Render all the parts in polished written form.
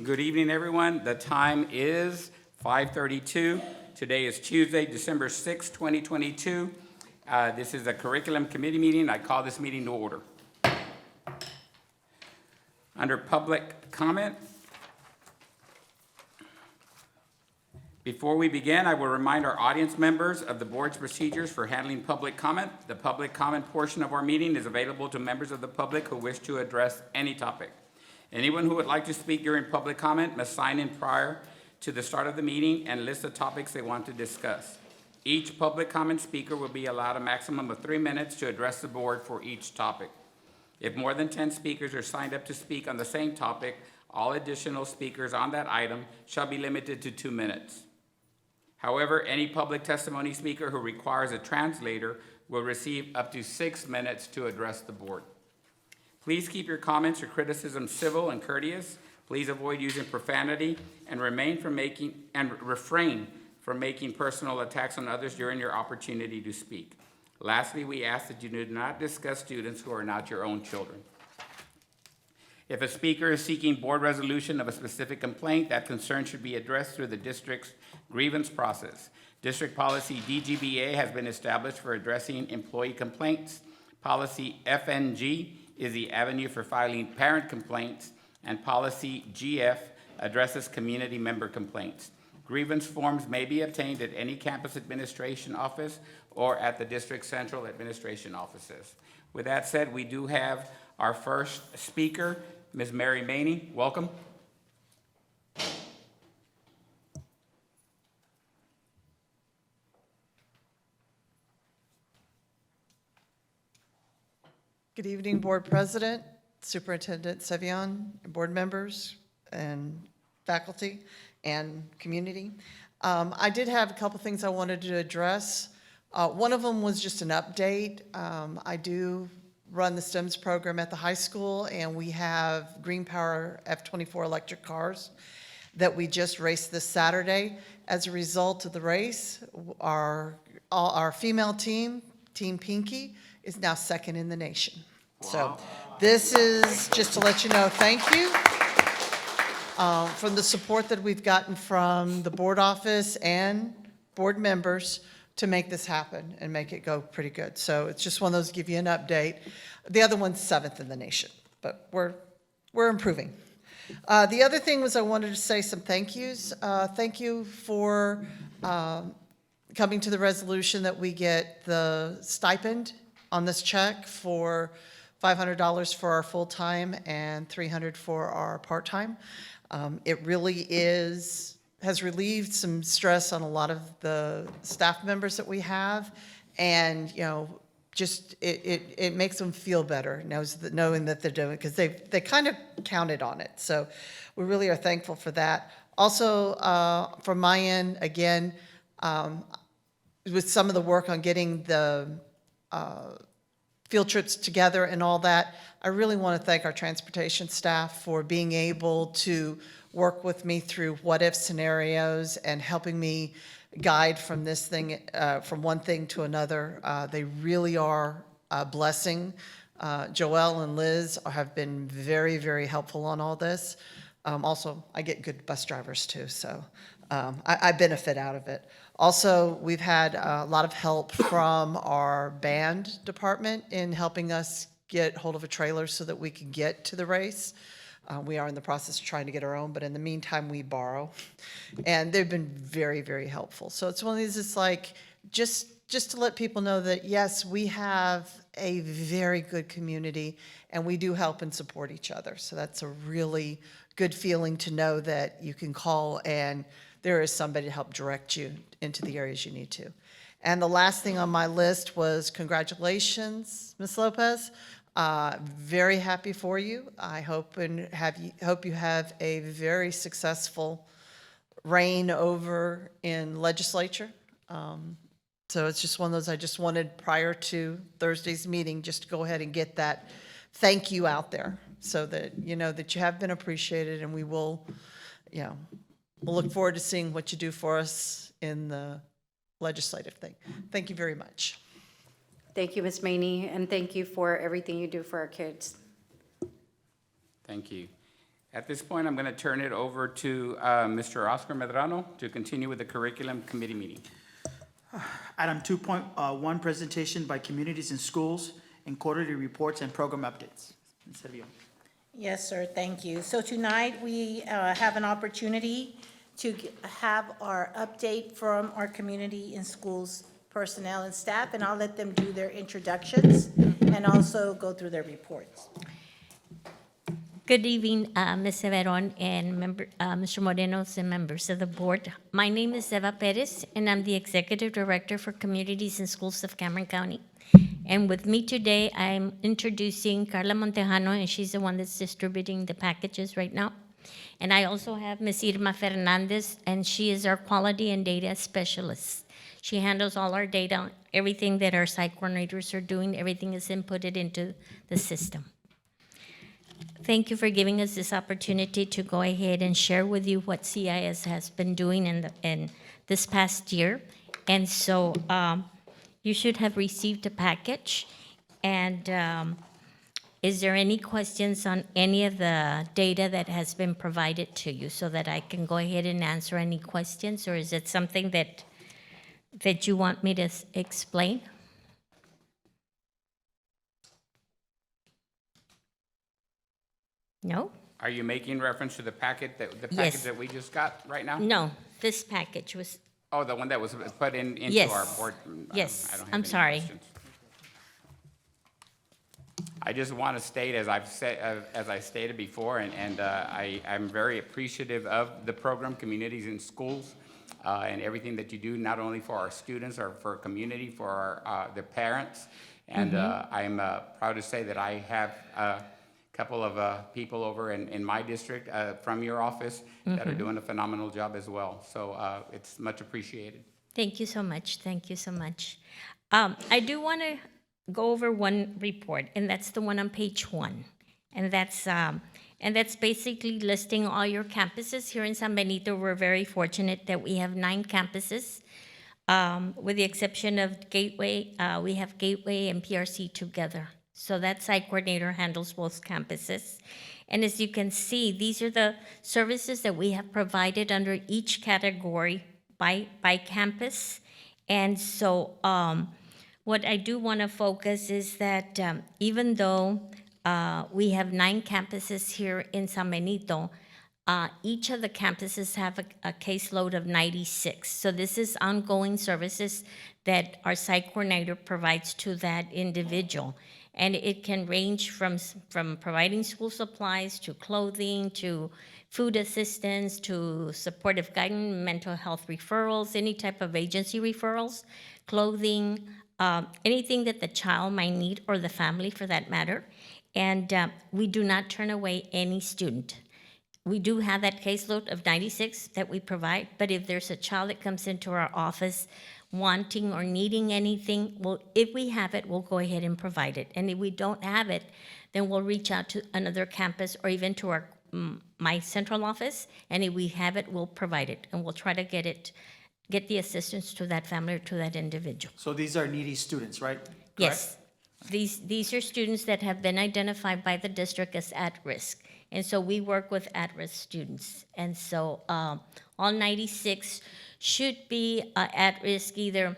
Good evening, everyone. The time is 5:32. Today is Tuesday, December 6, 2022. This is a curriculum committee meeting. I call this meeting to order. Under public comment, before we begin, I will remind our audience members of the board's procedures for handling public comment. The public comment portion of our meeting is available to members of the public who wish to address any topic. Anyone who would like to speak during public comment must sign in prior to the start of the meeting and list the topics they want to discuss. Each public comment speaker will be allowed a maximum of 3 minutes to address the board for each topic. If more than 10 speakers are signed up to speak on the same topic, all additional speakers on that item shall be limited to 2 minutes. However, any public testimony speaker who requires a translator will receive up to 6 minutes to address the board. Please keep your comments or criticisms civil and courteous. Please avoid using profanity and refrain from making personal attacks on others during your opportunity to speak. Lastly, we ask that you do not discuss students who are not your own children. If a speaker is seeking board resolution of a specific complaint, that concern should be addressed through the district's grievance process. District policy DGBA has been established for addressing employee complaints. Policy FNG is the avenue for filing parent complaints, and policy GF addresses community member complaints. Grievance forms may be obtained at any campus administration office or at the district central administration offices. With that said, we do have our first speaker, Ms. Mary Maney. Welcome. Good evening, Board President, Superintendent Sevion, board members, and faculty, and community. I did have a couple things I wanted to address. One of them was just an update. I do run the STEMS program at the high school, and we have Green Power F-24 electric cars that we just raced this Saturday. As a result of the race, our female team, Team Pinky, is now second in the nation. Wow. So this is just to let you know, thank you from the support that we've gotten from the board office and board members to make this happen and make it go pretty good. So it's just one of those, give you an update. The other one's seventh in the nation, but we're improving. The other thing was I wanted to say some thank yous. Thank you for coming to the resolution that we get the stipend on this check for $500 for our full-time and $300 for our part-time. It really has relieved some stress on a lot of the staff members that we have, and just it makes them feel better knowing that they're doing it, because they kind of counted on it. So we really are thankful for that. Also, from my end, again, with some of the work on getting the field trips together and all that, I really want to thank our transportation staff for being able to work with me through what-if scenarios and helping me guide from this thing, from one thing to another. They really are a blessing. Joelle and Liz have been very, very helpful on all this. Also, I get good bus drivers too, so I benefit out of it. Also, we've had a lot of help from our band department in helping us get hold of a trailer so that we can get to the race. We are in the process of trying to get our own, but in the meantime, we borrow. And they've been very, very helpful. So it's one of these, it's like, just to let people know that, yes, we have a very good community, and we do help and support each other. So that's a really good feeling to know that you can call and there is somebody to help direct you into the areas you need to. And the last thing on my list was congratulations, Ms. Lopez. Very happy for you. I hope you have a very successful reign over in legislature. So it's just one of those, I just wanted prior to Thursday's meeting just to go ahead and get that thank you out there so that you know that you have been appreciated, and we will, we'll look forward to seeing what you do for us in the legislative thing. Thank you very much. Thank you, Ms. Maney, and thank you for everything you do for our kids. Thank you. At this point, I'm going to turn it over to Mr. Oscar Medrano to continue with the curriculum committee meeting. Item 2.1, presentation by communities and schools and quarterly reports and program updates. Ms. Servillon. Yes, sir, thank you. So tonight, we have an opportunity to have our update from our community and schools personnel and staff, and I'll let them do their introductions and also go through their reports. Good evening, Ms. Severon and Mr. Morenos and members of the board. My name is Eva Perez, and I'm the Executive Director for Communities and Schools of Cameron County. And with me today, I'm introducing Carla Montejano, and she's the one that's distributing the packages right now. And I also have Ms. Irma Fernandez, and she is our Quality and Data Specialist. She handles all our data, everything that our site coordinators are doing, everything is inputted into the system. Thank you for giving us this opportunity to go ahead and share with you what CIS has been doing in this past year. And so you should have received a package. And is there any questions on any of the data that has been provided to you so that I can go ahead and answer any questions? Or is it something that you want me to explain? No? Are you making reference to the packet the Yes. package that we just got right now? No, this package was, Oh, the one that was put into Yes. our board? Yes, I don't have I'm any sorry. questions. I just want to state, as I've said, as I stated before, and I'm very appreciative of the program, Communities in Schools, and everything that you do, not only for our students or for our community, for our the parents. And I'm proud to say that I have a couple of people over in my district from your office that are doing a phenomenal job as well. So it's much appreciated. thank you so much, thank you so much. I do want to go over one report, and that's the one on page 1. And that's basically listing all your campuses. Here in San Benito, we're very fortunate that we have 9 campuses. With the exception of Gateway, we have Gateway and PRC together. So that site coordinator handles both campuses. And as you can see, these are the services that we have provided under each category by campus. And so what I do want to focus is that even though we have 9 campuses here in San Benito, each of the campuses have a caseload of 96. So this is ongoing services that our site coordinator provides to that individual. And it can range from providing school supplies to clothing to food assistance to supportive guidance, mental health referrals, any type of agency referrals, clothing, anything that the child might need or the family for that matter. And we do not turn away any student. We do have that caseload of 96 that we provide, but if there's a child that comes into our office wanting or needing anything, well, if we have it, we'll go ahead and provide it. And if we don't have it, then we'll reach out to another campus or even to my central office, and if we have it, we'll provide it, and we'll try to get the assistance to that family or to that individual. So these are needy students, right? Yes. These are students that have been identified by the district as at risk. And so we work with at-risk students. And so all 96 should be at risk. Either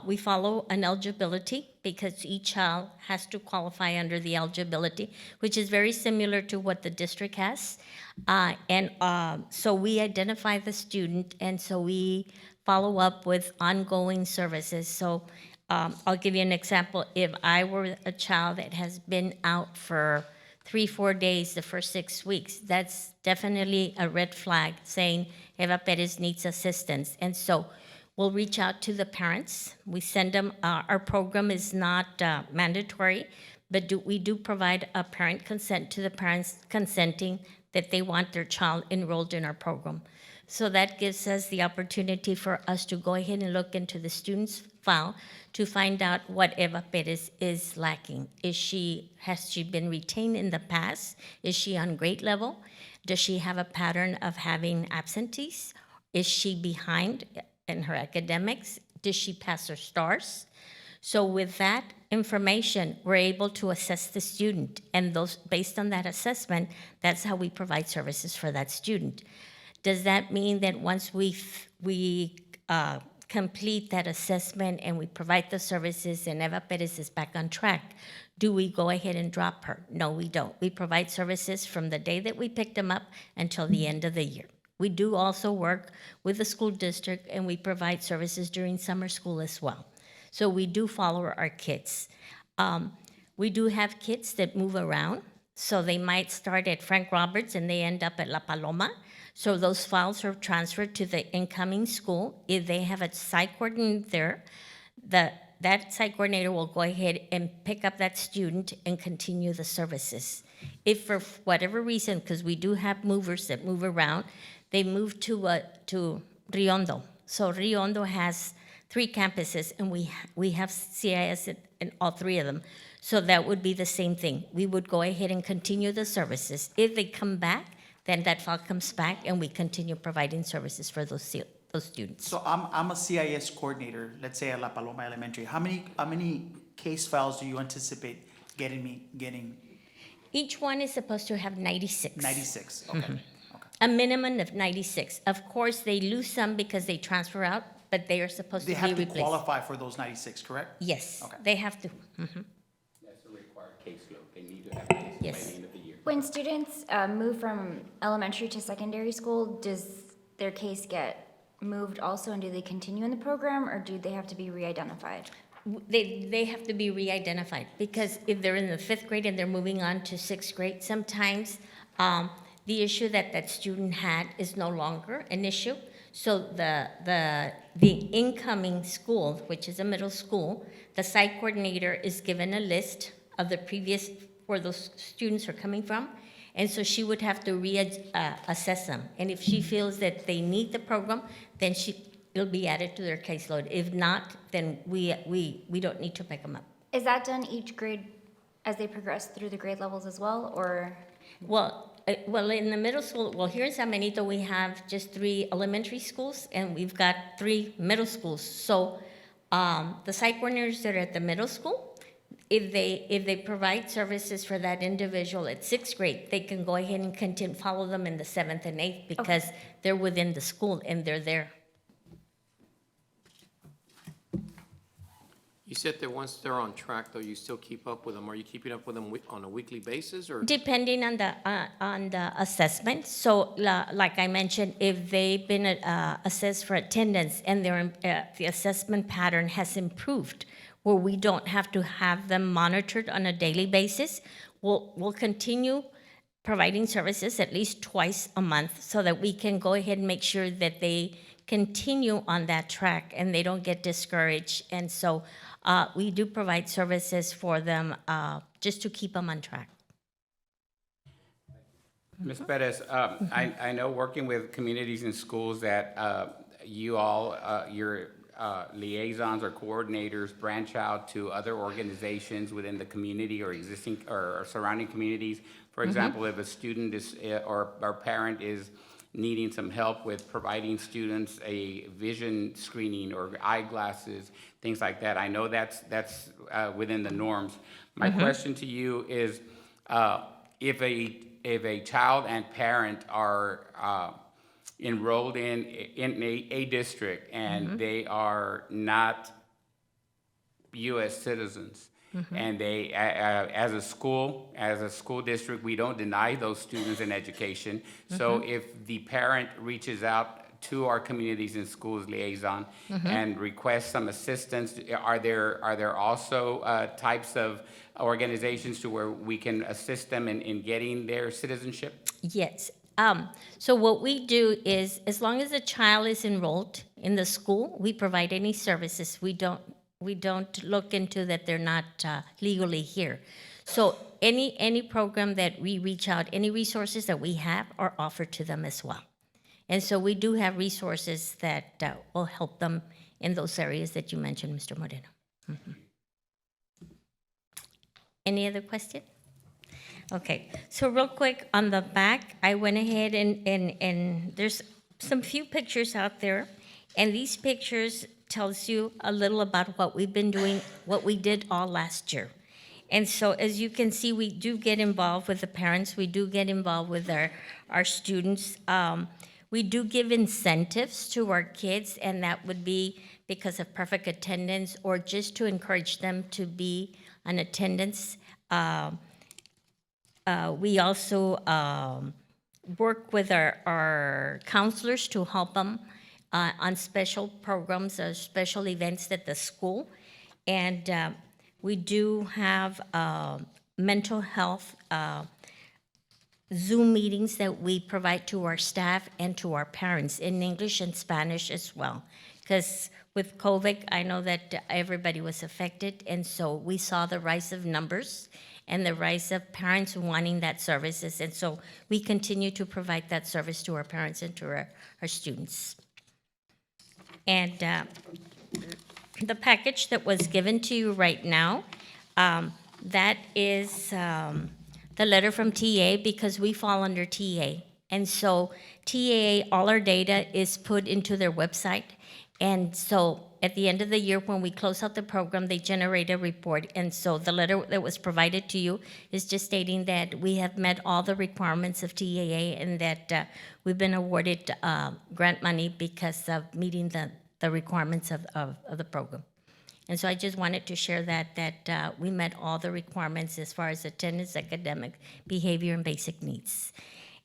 we follow an eligibility because each child has to qualify under the eligibility, which is very similar to what the district has. So we identify the student, and so we follow up with ongoing services. So I'll give you an example. If I were a child that has been out for 3-4 days the first 6 weeks, that's definitely a red flag saying Eva Perez needs assistance. And so we'll reach out to the parents. We send them, our program is not mandatory, but we do provide a parent consent to the parents consenting that they want their child enrolled in our program. So that gives us the opportunity for us to go ahead and look into the student's file to find out what Eva Perez is lacking. Has she been retained in the past? Is she on grade level? Does she have a pattern of having absentees? Is she behind in her academics? Does she pass her stars? So with that information, we're able to assess the student, and those, based on that assessment, that's how we provide services for that student. Does that mean that once we complete that assessment and we provide the services and Eva Perez is back on track, do we go ahead and drop her? No, we don't. We provide services from the day that we picked them up until the end of the year. We do also work with the school district, and we provide services during summer school as well. So we do follow our kids. We do have kids that move around, so they might start at Frank Roberts and they end up at La Paloma. So those files are transferred to the incoming school. If they have a site coordinator there, that site coordinator will go ahead and pick up that student and continue the services. If for whatever reason, because we do have movers that move around, they move to Riondo. So Riondo has 3 campuses, and we have CIS in all 3 of them. So that would be the same thing. We would go ahead and continue the services. If they come back, then that file comes back, and we continue providing services for those students. So I'm a CIS coordinator, let's say at La Paloma Elementary. How many case files do you anticipate getting? Each one is supposed to have 96. 96, okay. Okay. A minimum of 96. Of course, they lose some because they transfer out, but they are supposed They to be have to replaced. qualify for those 96, correct? Yes, Okay. they have to. That's a required caseload. They need to have cases by Yes. the end of the year. When students move from elementary to secondary school, does their case get moved also, and do they continue in the program, or do they have to be re-identified? They have to be re-identified, because if they're in the 5th grade and they're moving on to 6th grade, sometimes the issue that student had is no longer an issue. So the incoming school, which is a middle school, the site coordinator is given a list of the previous, where those students are coming from, and so she would have to assess them. And if she feels that they need the program, then it'll be added to their caseload. If not, then we don't need to pick them up. Is that done each grade as they progress through the grade levels as well, or? Well, in the middle school, well, here in San Benito, we have just 3 elementary schools, and we've got 3 middle schools. So the site coordinators that are at the middle school, if they provide services for that individual at 6th grade, they can go ahead and continue, follow them in the 7th and 8th, because they're within the school and they're there. You said that once they're on track, though, you still keep up with them. Are you keeping up with them on a weekly basis, or? Depending on the assessment. So like I mentioned, if they've been assessed for attendance and the assessment pattern has improved, where we don't have to have them monitored on a daily basis, we'll continue providing services at least twice a month, so that we can go ahead and make sure that they continue on that track and they don't get discouraged. And so we do provide services for them just to keep them on track. Ms. Perez, I know working with communities and schools that you all, your liaisons or coordinators branch out to other organizations within the community or existing or surrounding communities. For example, if a student is, or parent is needing some help with providing students a vision screening or eyeglasses, things like that. I know that's within the norms. My question to you is, if a child and parent are enrolled in a district and they are not U.S. citizens, and they, as a school district, we don't deny those students an education. So if the parent reaches out to our communities and schools liaison and requests some assistance, are there also types of organizations to where we can assist them in getting their citizenship? Yes. So what we do is, as long as the child is enrolled in the school, we provide any services. We don't look into that they're not legally here. So any program that we reach out, any resources that we have are offered to them as well. And so we do have resources that will help them in those areas that you mentioned, Mr. Moreno. Any other question? Okay, so real quick, on the back, I went ahead and there's some few pictures out there, and these pictures tells you a little about what we've been doing, what we did all last year. And so, as you can see, we do get involved with the parents, we do get involved with our students. We do give incentives to our kids, and that would be because of perfect attendance or just to encourage them to be on attendance. We also work with our counselors to help them on special programs or special events at the school. And we do have mental health Zoom meetings that we provide to our staff and to our parents in English and Spanish as well. Because with COVID, I know that everybody was affected, and so we saw the rise of numbers and the rise of parents wanting that services. And so we continue to provide that service to our parents and to our students. And the package that was given to you right now, that is the letter from TA, because we fall under TA. And so TAA, all our data is put into their website. And so at the end of the year, when we close out the program, they generate a report. And so the letter that was provided to you is just stating that we have met all the requirements of TAA and that we've been awarded grant money because of meeting the requirements of the program. And so I just wanted to share that we met all the requirements as far as attendance, academic, behavior, and basic needs.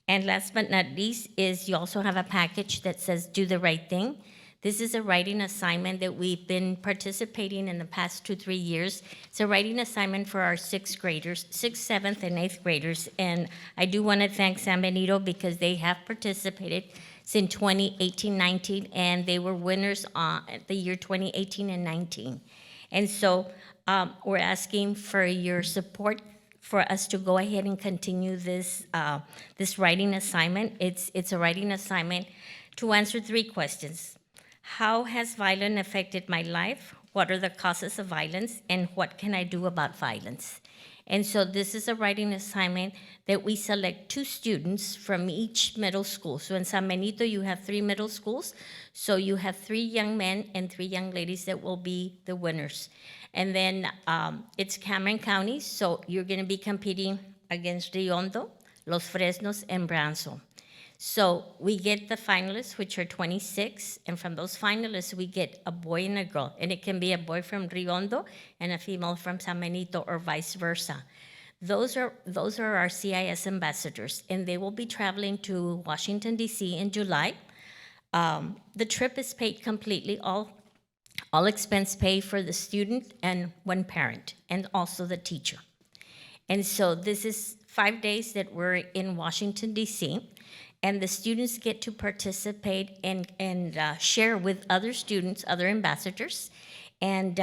And last but not least is you also have a package that says do the right thing. This is a writing assignment that we've been participating in the past 2-3 years. It's a writing assignment for our 6th graders, 6th, 7th, and 8th graders. And I do want to thank San Benito because they have participated since 2018-19, and they were winners the year 2018 and 19. And so we're asking for your support for us to go ahead and continue this writing assignment. It's a writing assignment to answer 3 questions. How has violence affected my life? What are the causes of violence? And what can I do about violence? And so this is a writing assignment that we select 2 students from each middle school. So in San Benito, you have 3 middle schools. So you have 3 young men and 3 young ladies that will be the winners. And then it's Cameron County, so you're going to be competing against Rio Hondo, Los Fresnos, and Branson. So we get the finalists, which are 26, and from those finalists, we get a boy and a girl. And it can be a boy from Rio Hondo and a female from San Benito, or vice versa. Those are our CIS ambassadors, and they will be traveling to Washington, D.C. in July. The trip is paid completely, all expense paid for the student and 1 parent, and also the teacher. And so this is 5 days that we're in Washington, D.C., and the students get to participate and share with other students, other ambassadors, and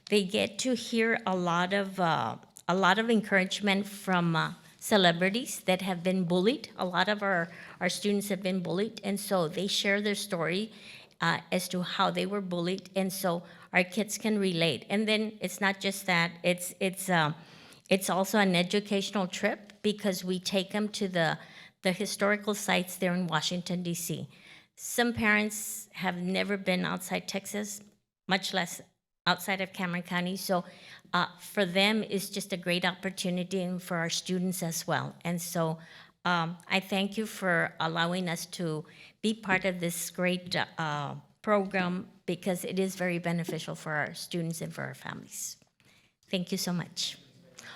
they get to hear a lot of encouragement from celebrities that have been bullied. A lot of our students have been bullied, and so they share their story as to how they were bullied, and so our kids can relate. And then it's not just that; it's also an educational trip because we take them to the historical sites there in Washington, D.C. Some parents have never been outside Texas, much less outside of Cameron County. So for them, it's just a great opportunity, and for our students as well. And so I thank you for allowing us to be part of this great program because it is very beneficial for our students and for our families. Thank you so much.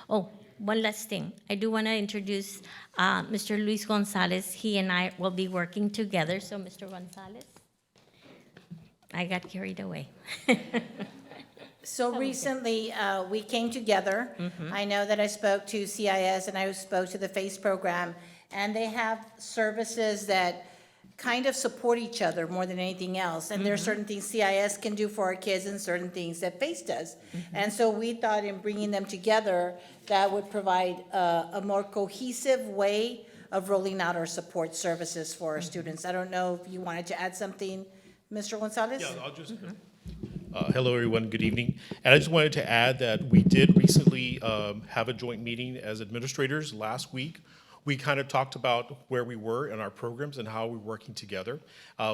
Oh, one last thing. I do want to introduce Mr. Luis Gonzalez. He and I will be working together. So, Mr. Gonzalez, I got carried away. So recently, we came together. I know that I spoke to CIS and I spoke to the FACE program, and they have services that kind of support each other more than anything else. And there are certain things CIS can do for our kids and certain things that FACE does. And so we thought in bringing them together, that would provide a more cohesive way of rolling out our support services for our students. I don't know if you wanted to add something, Mr. Gonzalez? Yeah, I'll just, hello, everyone, good evening. And I just wanted to add that we did recently have a joint meeting as administrators last week we kind of talked about where we were in our programs and how we're working together.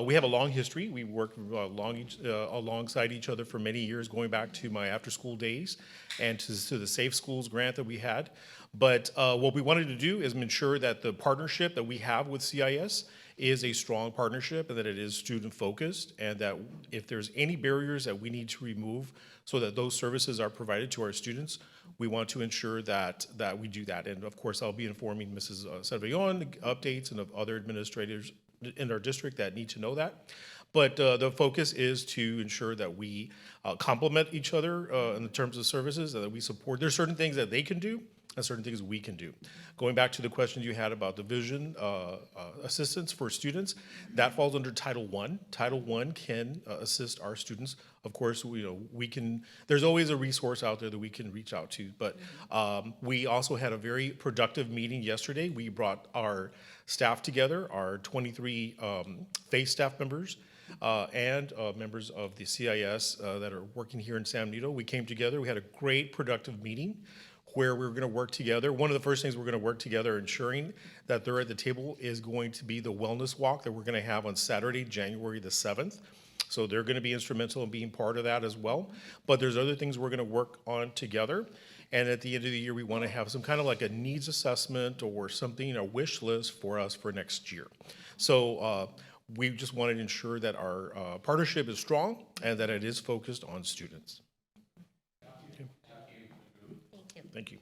We have a long history. We worked alongside each other for many years, going back to my after-school days and to the Safe Schools grant that we had. But what we wanted to do is ensure that the partnership that we have with CIS is a strong partnership and that it is student-focused, and that if there's any barriers that we need to remove so that those services are provided to our students, we want to ensure that we do that. And of course, I'll be informing Mrs. Servillon updates and of other administrators in our district that need to know that. But the focus is to ensure that we complement each other in terms of services, and that we support. There's certain things that they can do and certain things we can do. Going back to the question you had about the vision assistance for students, that falls under Title I. Title I can assist our students. Of course, we can, there's always a resource out there that we can reach out to, but we also had a very productive meeting yesterday. We brought our staff together, our 23 FACE staff members, and members of the CIS that are working here in San Benito. We came together, we had a great productive meeting where we're going to work together. One of the first things we're going to work together ensuring that they're at the table is going to be the wellness walk that we're going to have on Saturday, January the 7th. So they're going to be instrumental in being part of that as well. But there's other things we're going to work on together. And at the end of the year, we want to have some kind of like a needs assessment or something, a wish list for us for next year. So we just wanted to ensure that our partnership is strong and that it is focused on students. Thank you.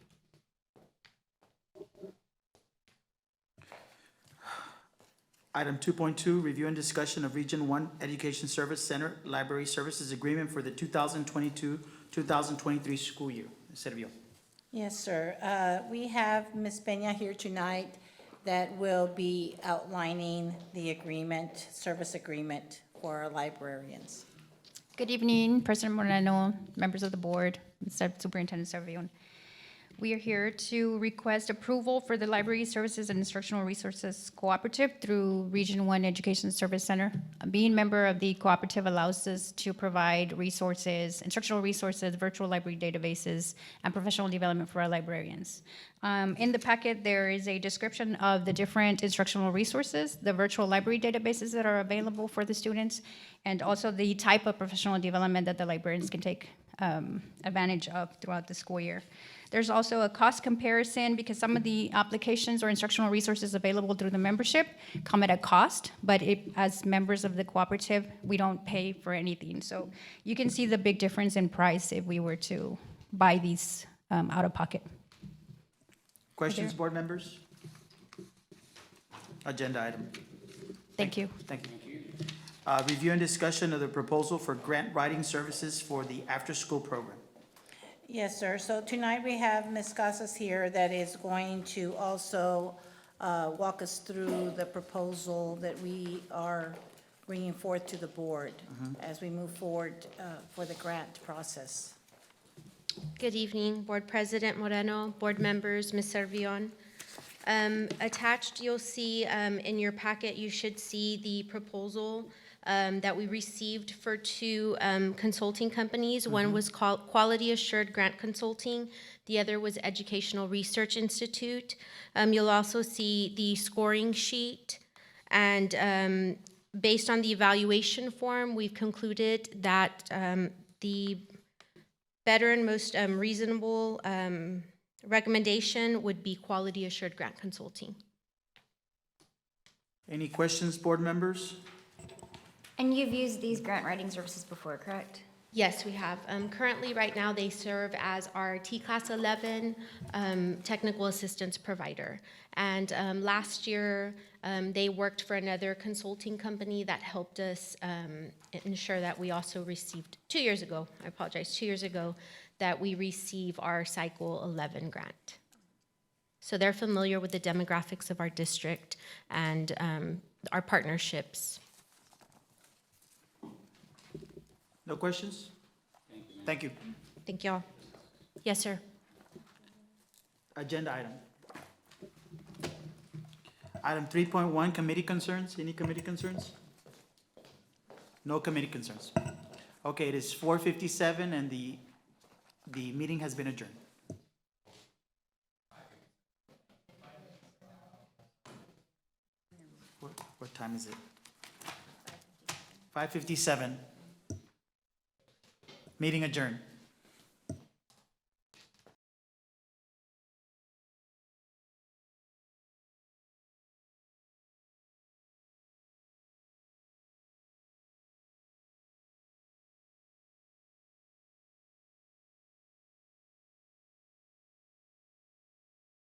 Item 2.2, review and discussion of Region 1 Education Service Center Library Services Agreement for the 2022-2023 school year. Ms. Servillon. Yes, sir. We have Ms. Peña here tonight that will be outlining the agreement, service agreement for our librarians. Good evening, President Moreno, members of the board, Mr. Superintendent Servillon. We are here to request approval for the Library Services and Instructional Resources Cooperative through Region 1 Education Service Center. Being member of the cooperative allows us to provide resources, instructional resources, virtual library databases, and professional development for our librarians. In the packet, there is a description of the different instructional resources, the virtual library databases that are available for the students, and also the type of professional development that the librarians can take advantage of throughout the school year. There's also a cost comparison because some of the applications or instructional resources available through the membership come at a cost, but as members of the cooperative, we don't pay for anything. So you can see the big difference in price if we were to buy these out of pocket. Questions, board members? Agenda item. Thank you. Thank you. Review and discussion of the proposal for grant writing services for the after-school program. Yes, sir. So tonight we have Ms. Casas here that is going to also walk us through the proposal that we are bringing forth to the board as we move forward for the grant process. Good evening, Board President Moreno, board members, Ms. Servillon. Attached, you'll see in your packet, you should see the proposal that we received for two consulting companies. One was called Quality Assured Grant Consulting. The other was Educational Research Institute. You'll also see the scoring sheet. And based on the evaluation form, we've concluded that the better and most reasonable recommendation would be Quality Assured Grant Consulting. Any questions, board members? And you've used these grant writing services before, correct? Yes, we have. Currently, right now, they serve as our T-Class 11 technical assistance provider. And last year, they worked for another consulting company that helped us ensure that we also received, 2 years ago, I apologize, 2 years ago, that we receive our Cycle 11 grant. So they're familiar with the demographics of our district and our partnerships. No questions? Thank you. Thank you all. Yes, sir. Agenda item. Item 3.1, committee concerns. Any committee concerns? No committee concerns. Okay, it is 4:57 and the meeting has been adjourned. time is it? 5:57. Meeting adjourned.